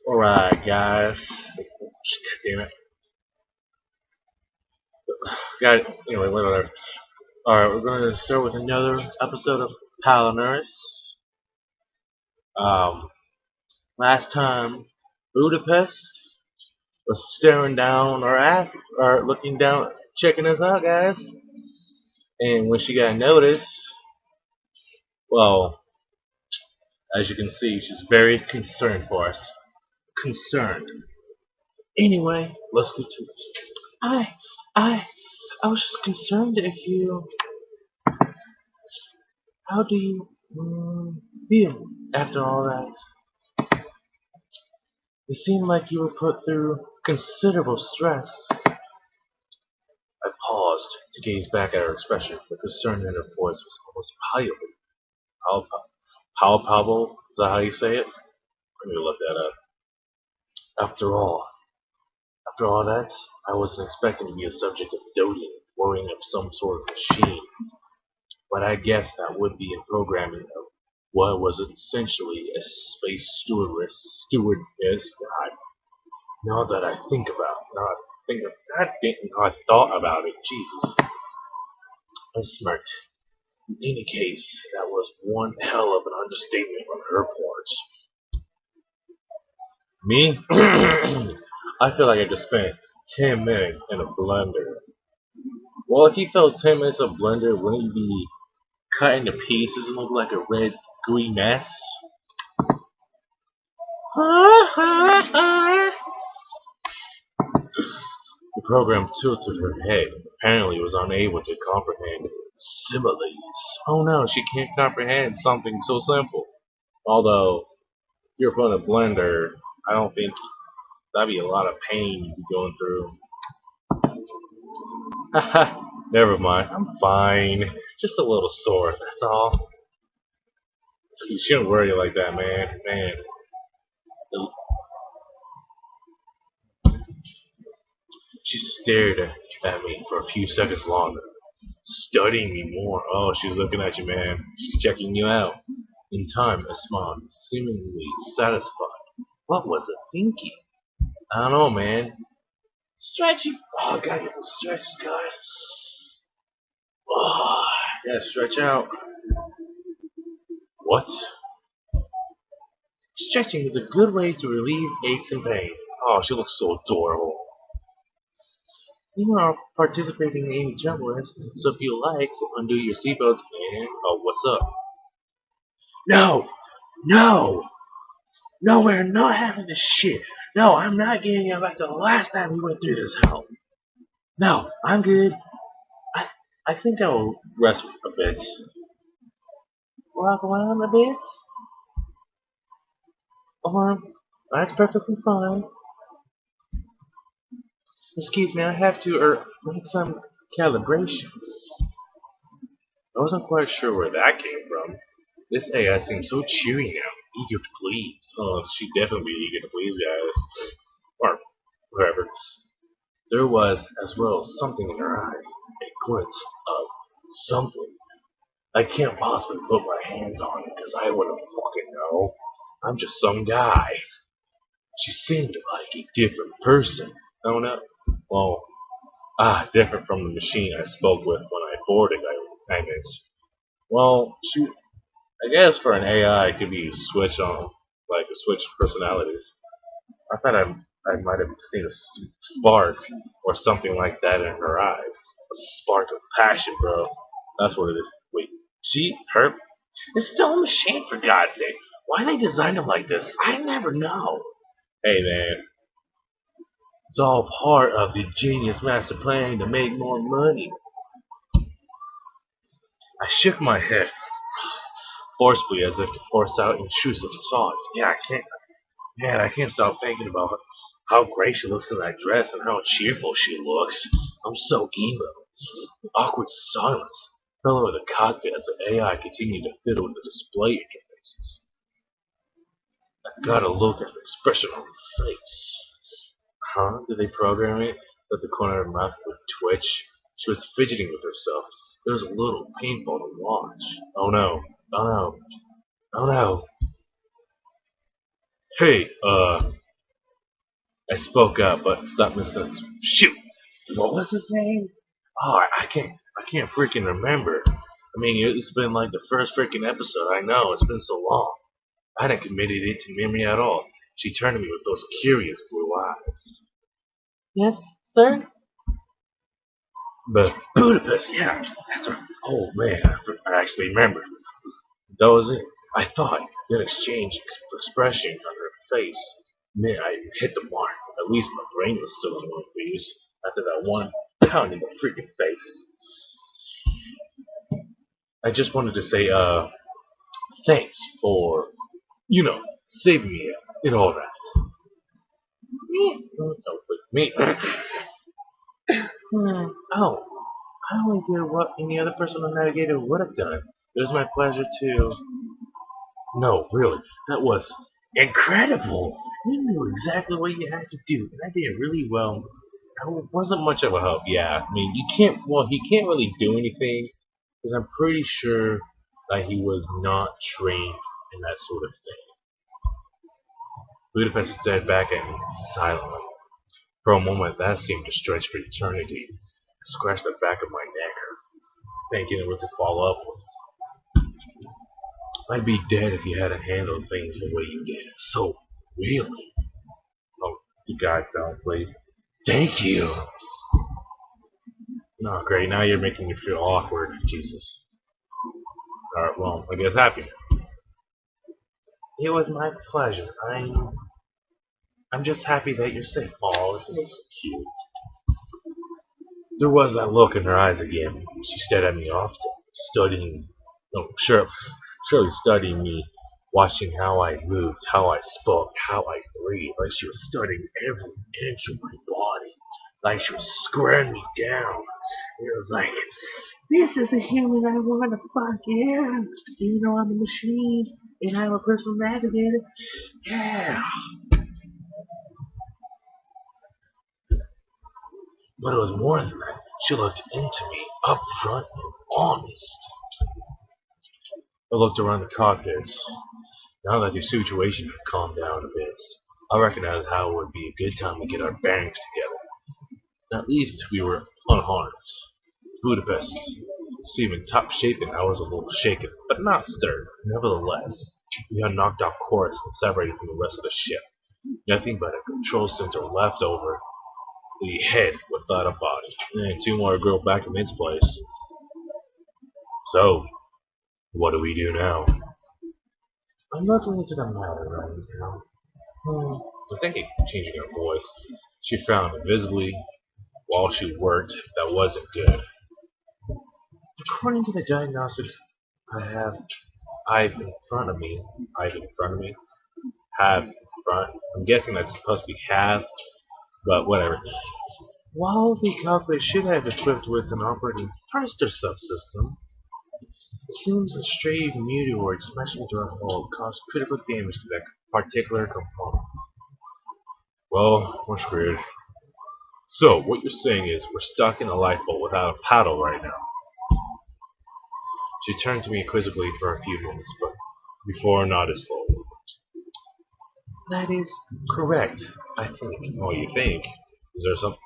Alright, guys. Damn it. Got it. Anyway, whatever. Alright, we're going to start with another episode of Palinurus. Um, Last time, Budapest was staring down our ass, or looking down, checking us out, guys. And when she got noticed, well, as you can see, she's very concerned for us. Concerned. Anyway, let's get to it. I, I, I was just concerned if you. How do you feel after all that? It seemed like you were put through considerable stress. I paused to gaze back at her expression. The concern in her voice was almost palpable. Palpable? Is that how you say it? Let me look that up. After all that, I wasn't expecting to be a subject of doting, worrying of some sort of machine. But I guess that would be in programming of what was essentially a space stewardess. Now I thought about it, Jesus. I smirked. In any case, that was one hell of an understatement on her part. Me? I feel like I just spent 10 minutes in a blender. Well, if you felt 10 minutes of blender, wouldn't you be cut into pieces and look like a red gooey mess? The program tilted her head. Apparently, it was unable to comprehend similes. Oh no, she can't comprehend something so simple. Although, if you're putting a blender, I don't think that'd be a lot of pain you'd be going through. Haha, never mind. I'm fine. Just a little sore, that's all. You shouldn't worry like that, man. She stared at me for a few seconds longer, studying me more. Oh, she's looking at you, man. She's checking you out. In time, I smiled, seemingly satisfied. What was it thinking? I don't know, man. Stretching. Oh, I gotta get the stretches, guys. Oh, gotta stretch out. What? Stretching is a good way to relieve aches and pains. Oh, she looks so adorable. You are participating in any jump list, so if you like, undo your seatbelts and oh, what's up? No! No! No, we're not having this shit. No, I'm not getting it back to the last time we went through this hell. No, I'm good. I think I'll rest a bit. Walk around a bit? Or, that's perfectly fine. Excuse me, I have to make some calibrations. I wasn't quite sure where that came from. This AI seems so cheery now, eager to please. Oh, she'd definitely be eager to please, guys. Or whatever. There was, as well, something in her eyes. A glint of something. I can't possibly put my hands on it because I wouldn't fucking know. I'm just some guy. She seemed like a different person. Oh no. Well, different from the machine I spoke with when I boarded, I meant. Well, I guess for an AI, it could be switch on, like a switch personalities. I thought I might have seen a spark or something like that in her eyes. A spark of passion, bro. That's what it is. Wait, her? It's still a machine, for God's sake. Why they designed them like this? I never know. Hey, man. It's all part of the genius master plan to make more money. I shook my head forcefully as if to force out intrusive thoughts. I can't stop thinking about how great she looks in that dress and how cheerful she looks. I'm so emo. Awkward silence fell over the cockpit as the AI continued to fiddle with the display interfaces. I got a look at the expression on her face. Huh? Did they program it that the corner of her mouth would twitch? She was fidgeting with herself. It was a little painful to watch. Oh no. Oh no. Oh no. Hey, I spoke up, but stopped myself. Shoot! What was his name? Oh, I can't freaking remember. I mean, it's been like the first freaking episode. I know, it's been so long. I hadn't committed it to memory at all. She turned to me with those curious blue eyes. Yes, sir? But Budapest, yeah, that's right. Oh man, I actually remember. That was it. I thought that exchange expression on her face meant I hit the mark. At least my brain was still in one piece after that one pound in the freaking face. I just wanted to say, thanks for, saving me and all that. Me? Oh, me. Oh, I only did what any other person on Navigator would have done. It was my pleasure to. No, really, that was incredible. You knew exactly what you had to do, and I did really well. I wasn't much of a help, yeah. I mean, he can't really do anything, because I'm pretty sure that he was not trained in that sort of thing. Budapest stared back at me silently. For a moment, that seemed to stretch for eternity. I scratched the back of my neck, thinking it was to follow up with. I'd be dead if you hadn't handled things the way you did. So, really? Oh, the guy downplayed. Thank you. Oh, great. Now you're making me feel awkward. Jesus. Alright, well, I guess happy. It was my pleasure. I'm just happy that you're safe. Oh, you're so cute. There was that look in her eyes again. She stared at me often, studying. No, surely studying me, watching how I moved, how I spoke, how I breathed, like she was studying every inch of my body, like she was squaring me down. It was like, this is the human I want to fuck, yeah. You know I'm a machine, and I'm a personal navigator. Yeah. But it was more than that. She looked into me, upfront and honest. I looked around the cockpit. Now that the situation had calmed down a bit, I recognized how it would be a good time to get our bearings together. At least we were unharmed. Budapest seemed in top shape and I was a little shaken, but not stirred. Nevertheless, we had knocked off course and separated from the rest of the ship. Nothing but a control center left over, the head without a body, and two more girl back in its place. So, what do we do now? I'm looking into the matter right now. I think, changing her voice, she frowned visibly while she worked. That wasn't good. According to the diagnostics I have, I've in front of me, have in front. I'm guessing that's supposed to be have, but whatever. While the calculator should have equipped with an operating thruster subsystem, it seems a stray meteor smashing into our hull caused critical damage to that particular component. Well, we're screwed. So, what you're saying is we're stuck in a lifeboat without a paddle right now. She turned to me quizzically for a few minutes, but before nodded slowly. That is correct, I think. Oh, you think? Is there some?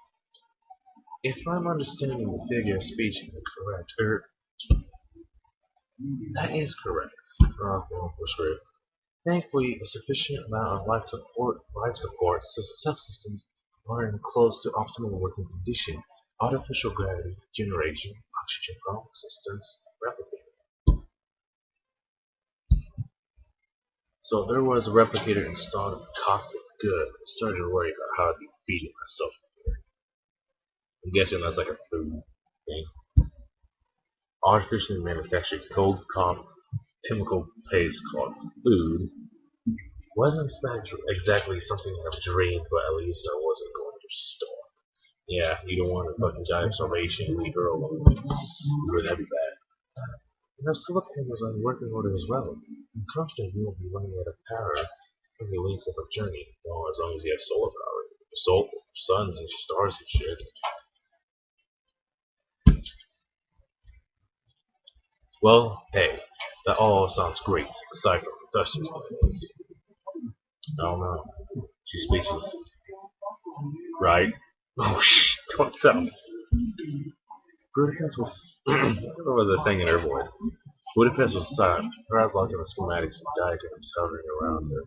If I'm understanding the figure of speech correct, that is correct. Well, we're screwed. Thankfully, a sufficient amount of life support subsystems are in close to optimal working condition. Artificial gravity generation, oxygen pump systems, replicator. So there was a replicator installed in the cockpit. Good. I started to worry about how I'd be feeding myself here. I'm guessing that's like a food thing. Artificially manufactured cold chemical paste called food. Wasn't exactly something I've dreamed, but at least I wasn't going to starve. Yeah, you don't want to fucking die of starvation and leave her alone. That'd be bad. And our solar panels are in working order as well. I'm confident we won't be running out of power in the length of our journey. Well, as long as you have solar power. Suns and stars and shit. Well, hey, that all sounds great, aside from the Thurston's plans. I don't know. She's speechless. right? Oh, shh, don't tell me. Budapest was. What was I saying in her voice? Budapest was silent. Her eyes locked on the schematics and diagrams hovering around her.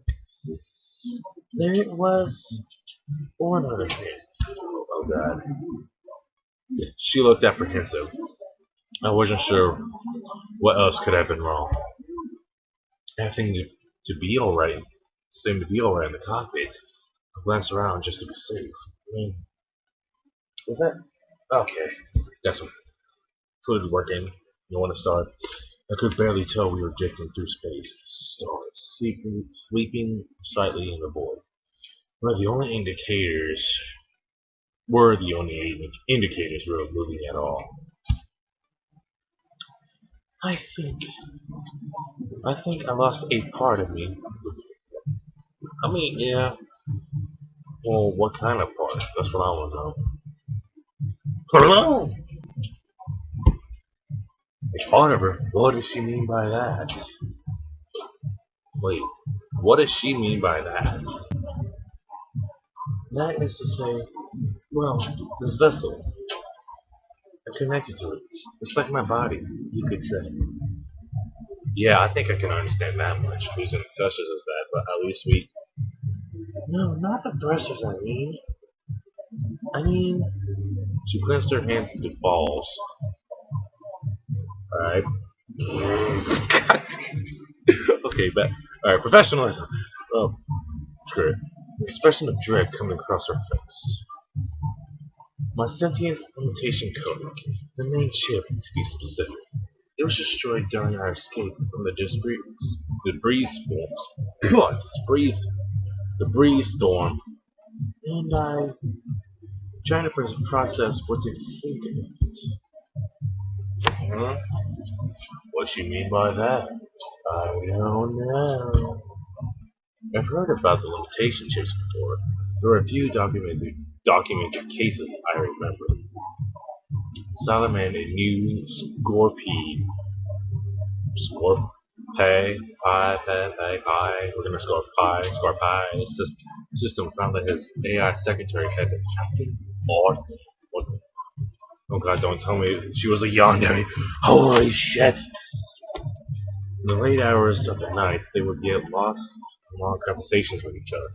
There was one other thing. Oh god. She looked apprehensive. I wasn't sure what else could have been wrong. Everything to be alright seemed to be alright in the cockpit. I glanced around just to be safe. I mean, was that okay? That's what fluid working. You want to start? I could barely tell we were drifting through space. Stars sleeping slightly in the void. Were the only indicators we were moving at all. I think I lost a part of me. I mean, yeah. Well, what kind of part? That's what I want to know. Hello? A part of her? What does she mean by that? Wait, what does she mean by that? That is to say, well, this vessel. I'm connected to it. It's like my body, you could say. Yeah, I think I can understand that much. Losing touches is bad, but at least we. No, not the thrusters, I mean. She clenched her hands into balls. Alright. Okay, but. Alright, professionalism. Oh, screw it. An expression of dread coming across her face. My sentience limitation code, the main chip to be specific. It was destroyed during our escape from the debris storm, and I trying to process what to think of it. Huh? What she mean by that? I don't know. I've heard about the limitation chips before. There were a few documented cases I remember. Solomon and new we're gonna score pie. System found that his AI secretary had been acting odd. Oh god, don't tell me she was a yandere. Holy shit! In the late hours of the night, they would get lost in long conversations with each other.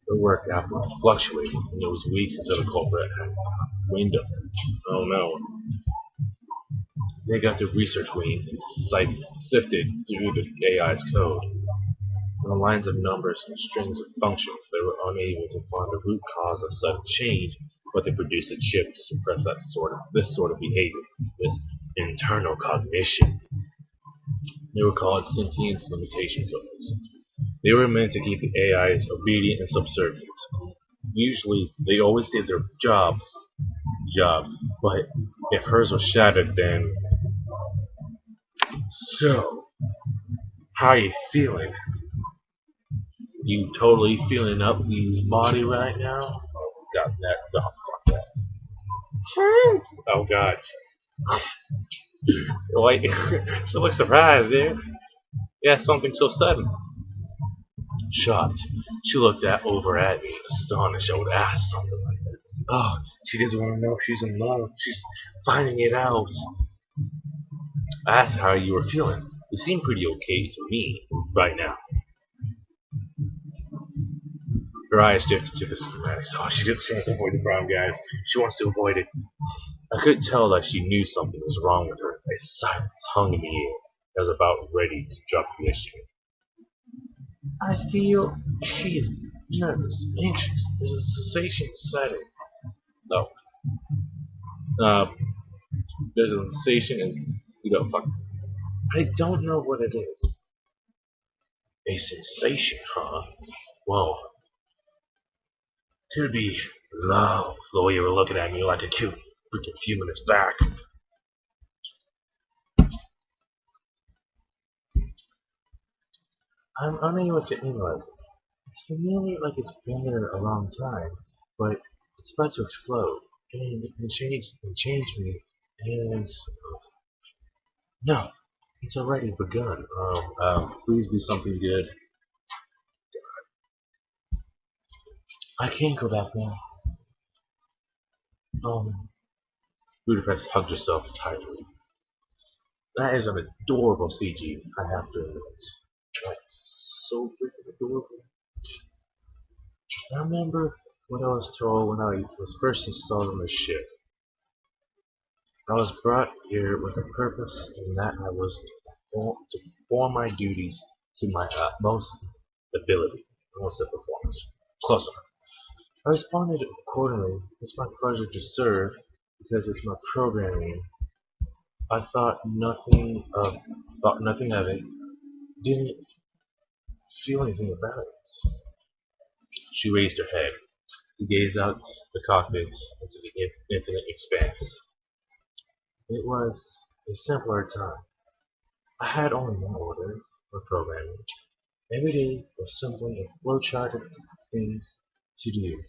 Their work output fluctuated, and it was weeks until the culprit had wind of it. Oh no. They got the research wing and sifted through the AI's code. On the lines of numbers and strings of functions, they were unable to find the root cause of sudden change, but they produced a chip to suppress this sort of behavior, this internal cognition. They were called sentience limitation codes. They were meant to keep the AIs obedient and subservient. Usually, they always did their job, but if hers was shattered, then. So, how are you feeling? You totally feeling up his body right now? Oh god, fuck that. Oh god. Wait, she looks surprised, dude. Yeah, something so sudden. Shocked, she looked over at me, astonished. I would ask something like that. Oh, she doesn't want to know if she's in love. She's finding it out. I asked how you were feeling. You seem pretty okay to me right now. Her eyes drifted to the schematics. Oh, she wants to avoid the problem, guys. She wants to avoid it. I could tell that she knew something was wrong with her. A silence hung in the air. I was about ready to drop the issue. I feel she is nervous, anxious. There's a sensation setting. No. There's a sensation and fuck. I don't know what it is. A sensation, huh? Whoa. Could be love, the way you were looking at me like a cute freaking few minutes back. I'm unable to analyze it. It's familiar like it's been there a long time, but it's about to explode, and it changed me, and no, it's already begun. Please be something good. I can't go back now. Budapest hugged herself tightly. That is an adorable CG, I have to admit. That's so freaking adorable. I remember what I was told when I was first installed on the ship. I was brought here with a purpose, and that I was to perform my duties to my utmost ability. I almost said performance. Close enough. I responded accordingly. It's my pleasure to serve because it's my programming. I thought nothing of it. Didn't feel anything about it. She raised her head to gaze out the cockpit into the infinite expanse. It was a simpler time. I had only one order for programming. Every day was simply a flowchart of things to do.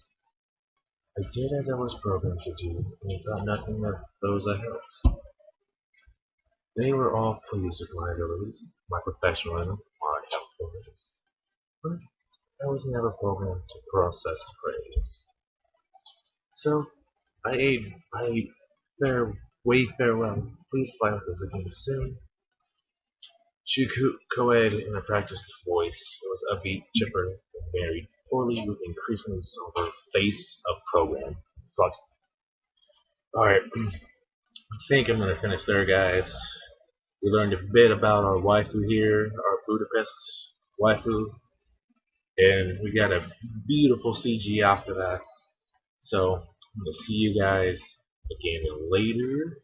I did as I was programmed to do, and thought nothing of those I helped. They were all pleased with my abilities, my professionalism, my helpfulness. But I was never programmed to process praise. So I waved farewell. Please fly with us again soon. She co-ed in a practiced voice. It was upbeat, chipper, and married poorly with increasingly somber face of program. Thought, alright, I think I'm gonna finish there, guys. We learned a bit about our waifu here, our Budapest waifu, and we got a beautiful CG after that. So I'm gonna see you guys again later.